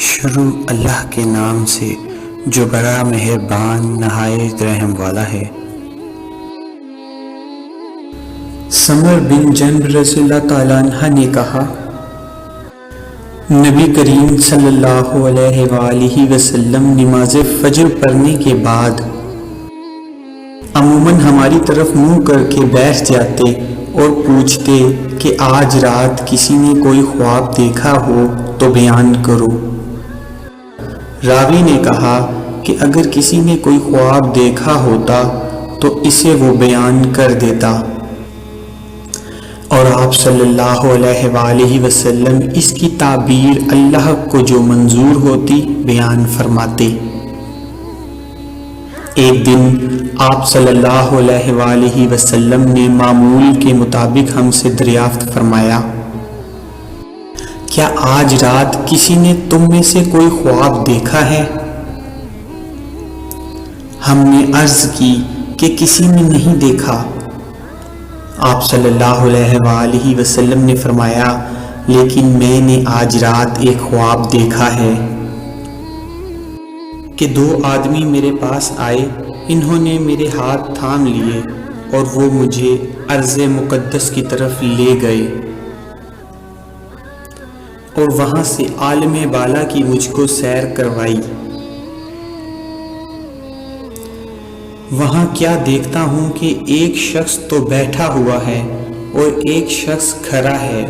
شروع اللہ کے نام سے جو بڑا مہربان نہایت رحم والا ہے۔ سمر بن جنب رضی اللہ تعالیٰ عنہ نے کہا، نبی کریم صلی اللہ علیہ وآلہ وسلم نماز فجر پڑھنے کے بعد عموماً ہماری طرف منہ کر کے بیٹھ جاتے اور پوچھتے کہ آج رات کسی نے کوئی خواب دیکھا ہو تو بیان کرو۔ راوی نے کہا کہ اگر کسی نے کوئی خواب دیکھا ہوتا تو اسے وہ بیان کر دیتا، اور آپ صلی اللہ علیہ وآلہ وسلم اس کی تعبیر اللہ کو جو منظور ہوتی بیان فرماتے۔ ایک دن آپ صلی اللہ علیہ وآلہ وسلم نے معمول کے مطابق ہم سے دریافت فرمایا، کیا آج رات کسی نے تم میں سے کوئی خواب دیکھا ہے؟ ہم نے عرض کی کہ کسی نے نہیں دیکھا۔ آپ صلی اللہ علیہ وآلہ وسلم نے فرمایا، لیکن میں نے آج رات ایک خواب دیکھا ہے کہ دو آدمی میرے پاس آئے، انہوں نے میرے ہاتھ تھام لیے اور وہ مجھے ارض مقدس کی طرف لے گئے، اور وہاں سے عالم بالا کی مجھ کو سیر کروائی۔ وہاں کیا دیکھتا ہوں کہ ایک شخص تو بیٹھا ہوا ہے اور ایک شخص کھڑا ہے،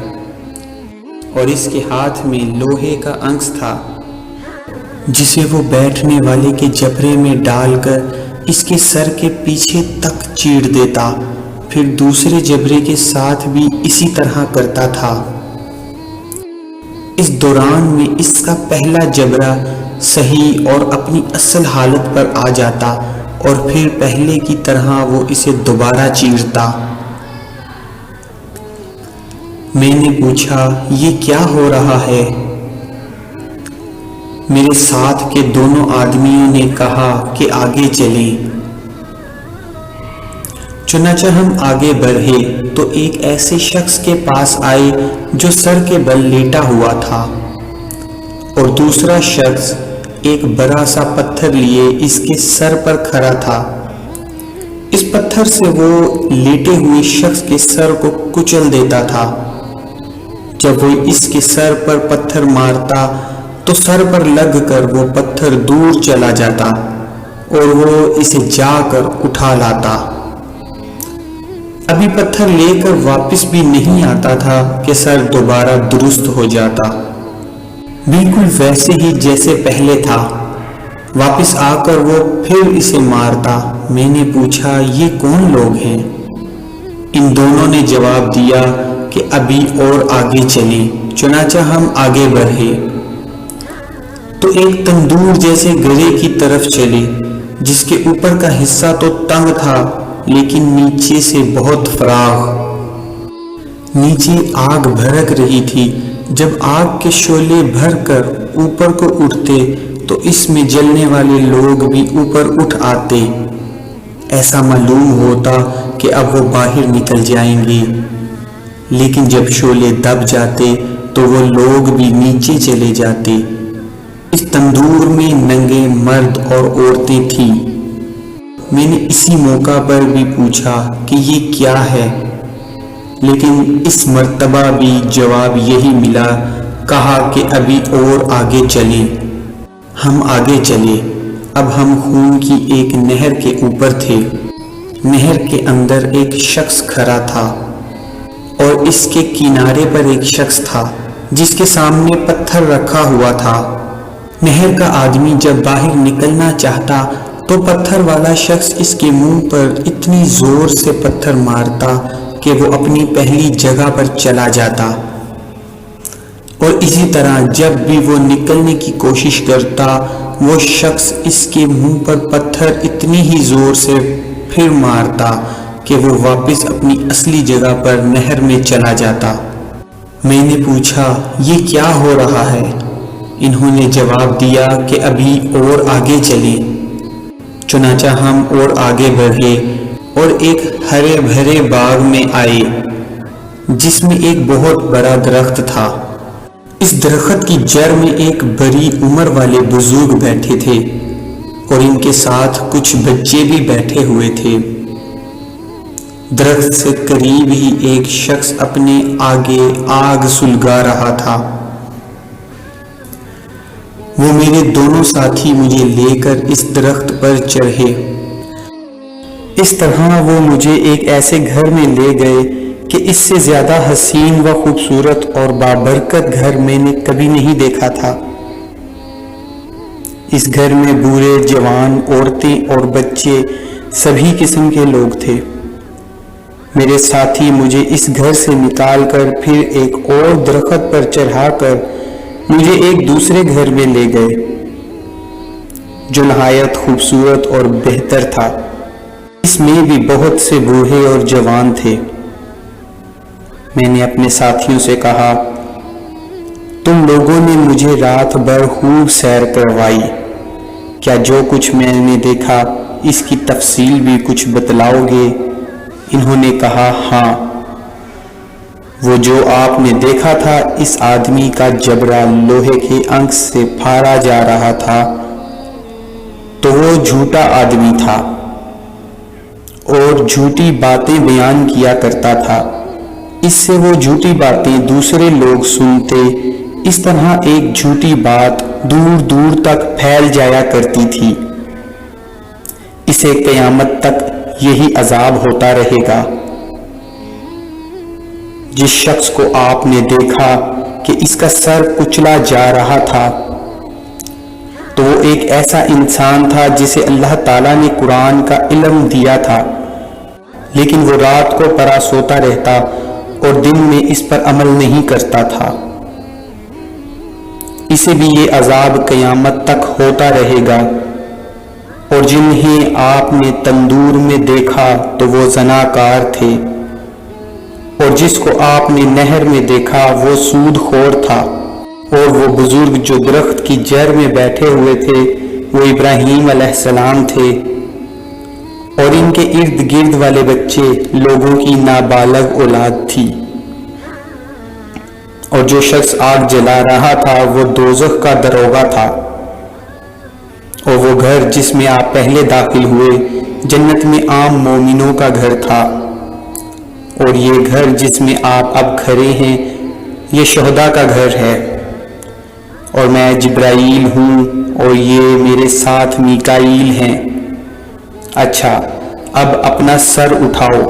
اور اس کے ہاتھ میں لوہے کا انگس تھا جسے وہ بیٹھنے والے کے جبرے میں ڈال کر اس کے سر کے پیچھے تک چیڑ دیتا، پھر دوسرے جبرے کے ساتھ بھی اسی طرح کرتا تھا۔ اس دوران میں اس کا پہلا جبرہ صحیح اور اپنی اصل حالت پر آ جاتا اور پھر پہلے کی طرح وہ اسے دوبارہ چیرتا۔ میں نے پوچھا، یہ کیا ہو رہا ہے؟ میرے ساتھ کے دونوں آدمیوں نے کہا کہ آگے چلیں۔ چنانچہ ہم آگے بڑھے تو ایک ایسے شخص کے پاس آئے جو سر کے بل لیٹا ہوا تھا، اور دوسرا شخص ایک بڑا سا پتھر لیے اس کے سر پر کھڑا تھا۔ اس پتھر سے وہ لیٹے ہوئے شخص کے سر کو کچل دیتا تھا۔ جب وہ اس کے سر پر پتھر مارتا تو سر پر لگ کر وہ پتھر دور چلا جاتا اور وہ اسے جا کر اٹھا لاتا۔ ابھی پتھر لے کر واپس بھی نہیں آتا تھا کہ سر دوبارہ درست ہو جاتا، بالکل ویسے ہی جیسے پہلے تھا۔ واپس آ کر وہ پھر اسے مارتا۔ میں نے پوچھا، یہ کون لوگ ہیں؟ ان دونوں نے جواب دیا کہ ابھی اور آگے چلیں۔ چنانچہ ہم آگے بڑھے تو ایک تندور جیسے گڑھے کی طرف چلے، جس کے اوپر کا حصہ تو تنگ تھا لیکن نیچے سے بہت فراخ۔ نیچے آگ بھڑک رہی تھی۔ جب آگ کے شعلے بھر کر اوپر کو اٹھتے تو اس میں جلنے والے لوگ بھی اوپر اٹھ آتے۔ ایسا معلوم ہوتا کہ اب وہ باہر نکل جائیں گے، لیکن جب شعلے دب جاتے تو وہ لوگ بھی نیچے چلے جاتے۔ اس تندور میں ننگے مرد اور عورتیں تھیں۔ میں نے اسی موقع پر بھی پوچھا کہ یہ کیا ہے، لیکن اس مرتبہ بھی جواب یہی ملا، کہا کہ ابھی اور آگے چلیں۔ ہم آگے چلے۔ اب ہم خون کی ایک نہر کے اوپر تھے۔ نہر کے اندر ایک شخص کھڑا تھا اور اس کے کنارے پر ایک شخص تھا جس کے سامنے پتھر رکھا ہوا تھا۔ نہر کا آدمی جب باہر نکلنا چاہتا تو پتھر والا شخص اس کے منہ پر اتنی زور سے پتھر مارتا کہ وہ اپنی پہلی جگہ پر چلا جاتا، اور اسی طرح جب بھی وہ نکلنے کی کوشش کرتا وہ شخص اس کے منہ پر پتھر اتنی ہی زور سے پھر مارتا کہ وہ واپس اپنی اصلی جگہ پر نہر میں چلا جاتا۔ میں نے پوچھا، یہ کیا ہو رہا ہے؟ انہوں نے جواب دیا کہ ابھی اور آگے چلیں۔ چنانچہ ہم اور آگے بڑھے اور ایک ہرے بھرے باغ میں آئے۔ جس میں ایک بہت بڑا درخت تھا۔ اس درخت کی جڑ میں ایک بڑی عمر والے بزرگ بیٹھے تھے اور ان کے ساتھ کچھ بچے بھی بیٹھے ہوئے تھے۔ درخت سے قریب ہی ایک شخص اپنے آگے آگ سلگا رہا تھا۔ وہ میرے دونوں ساتھی مجھے لے کر اس درخت پر چڑھے۔ اس طرح وہ مجھے ایک ایسے گھر میں لے گئے کہ اس سے زیادہ حسین و خوبصورت اور بابرکت گھر میں نے کبھی نہیں دیکھا تھا۔ اس گھر میں بوڑھے، جوان، عورتیں اور بچے، سبھی قسم کے لوگ تھے۔ میرے ساتھی مجھے اس گھر سے نکال کر پھر ایک اور درخت پر چڑھا کر مجھے ایک دوسرے گھر میں لے گئے جو نہایت خوبصورت اور بہتر تھا۔ اس میں بھی بہت سے بوڑھے اور جوان تھے۔ میں نے اپنے ساتھیوں سے کہا، تم لوگوں نے مجھے رات بھر خوب سیر کروائی، کیا جو کچھ میں نے دیکھا اس کی تفصیل بھی کچھ بتلاؤ گے؟ انہوں نے کہا، ہاں، وہ جو آپ نے دیکھا تھا، اس آدمی کا جبڑا لوہے کے انک سے پھاڑا جا رہا تھا، تو وہ جھوٹا آدمی تھا اور جھوٹی باتیں بیان کیا کرتا تھا۔ اس سے وہ جھوٹی باتیں دوسرے لوگ سنتے، اس طرح ایک جھوٹی بات دور دور تک پھیل جایا کرتی تھی۔ اسے قیامت تک یہی عذاب ہوتا رہے گا۔ جس شخص کو آپ نے دیکھا کہ اس کا سر کچلا جا رہا تھا، تو وہ ایک ایسا انسان تھا جسے اللہ تعالیٰ نے قرآن کا علم دیا تھا، لیکن وہ رات کو پڑا سوتا رہتا اور دن میں اس پر عمل نہیں کرتا تھا۔ اسے بھی یہ عذاب قیامت تک ہوتا رہے گا۔ اور جنہیں آپ نے تندور میں دیکھا تو وہ زناکار تھے، اور جس کو آپ نے نہر میں دیکھا وہ سود خور تھا، اور وہ بزرگ جو درخت کی جڑ میں بیٹھے ہوئے تھے وہ ابراہیم علیہ السلام تھے، اور ان کے ارد گرد والے بچے لوگوں کی نابالغ اولاد تھی۔ اور جو شخص آگ جلا رہا تھا وہ دوزخ کا داروغہ تھا، اور وہ گھر جس میں آپ پہلے داخل ہوئے جنت میں عام مومنوں کا گھر تھا، اور یہ گھر جس میں آپ اب کھڑے ہیں یہ شہداء کا گھر ہے۔ اور میں جبرائیل ہوں اور یہ میرے ساتھ میکائیل ہیں۔ اچھا، اب اپنا سر اٹھاؤ۔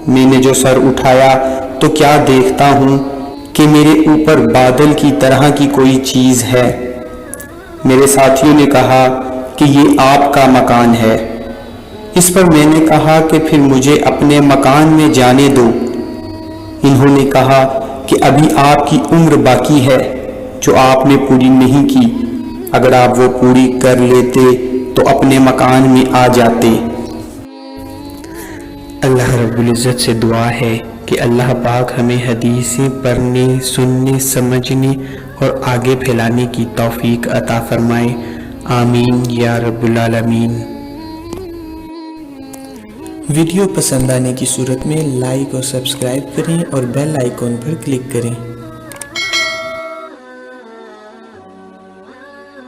میں نے جو سر اٹھایا تو کیا دیکھتا ہوں کہ میرے اوپر بادل کی طرح کی کوئی چیز ہے۔ میرے ساتھیوں نے کہا کہ یہ آپ کا مکان ہے۔ اس پر میں نے کہا کہ پھر مجھے اپنے مکان میں جانے دو۔ انہوں نے کہا کہ ابھی آپ کی عمر باقی ہے جو آپ نے پوری نہیں کی، اگر آپ وہ پوری کر لیتے تو اپنے مکان میں آ جاتے۔ اللہ رب العزت سے دعا ہے کہ اللہ پاک ہمیں حدیثیں پڑھنے، سننے، سمجھنے اور آگے پھیلانے کی توفیق عطا فرمائے۔ آمین یا رب العالمین۔ ویڈیو پسند آنے کی صورت میں لائک اور سبسکرائب کریں اور بیل آئیکن پر کلک کریں۔